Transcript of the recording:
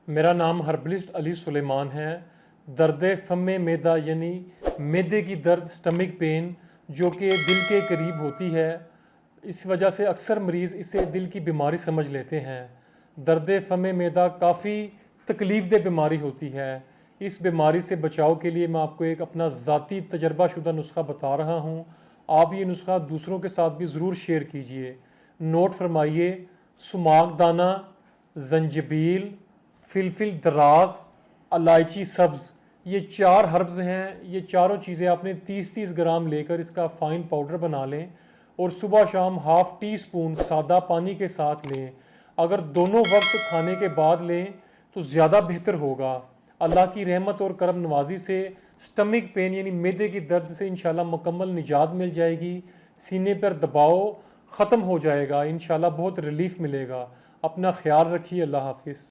मेरा नाम हर्बलिस्ट अली सुलेमान है। दर्द फ़म मैदा यानी मैदे की दर्द, स्टमक पेन जो कि दिल के करीब होती है, इस वजह से अक्सर मरीज़ इसे दिल की बीमारी समझ लेते हैं। दर्द फ़म मैदा काफ़ी तकलीफ़ दह बीमारी होती है। इस बीमारी से बचाव के लिए मैं आपको एक अपना ज़ाती तजर्बाशुदा नुस्खा बता रहा हूँ। आप ये नुस्खा दूसरों के साथ भी ज़रूर शेयर कीजिए। नोट फरमाइए: सुमाक दाना, जंजबील, फिलफिल दराज, इलायची सब्ज़, ये 4 हर्ब्स हैं। ये चारों चीज़ें आपने 30-30 ग्राम लेकर इसका फ़ाइन पाउडर बना लें और सुबह शाम हाफ़ टी स्पून सादा पानी के साथ लें। अगर दोनों वक्त खाने के बाद लें तो ज़्यादा बेहतर होगा। अल्लाह की रहमत और करम नवाजी से स्टमक पेन यानी मैदे की दर्द से इंशाल्लाह मुकम्मल निजात मिल जाएगी। सीने पर दबाव ख़त्म हो जाएगा, इंशाल्लाह बहुत रिलीफ़ मिलेगा। अपना ख्याल रखिए। अल्लाह हाफिज़।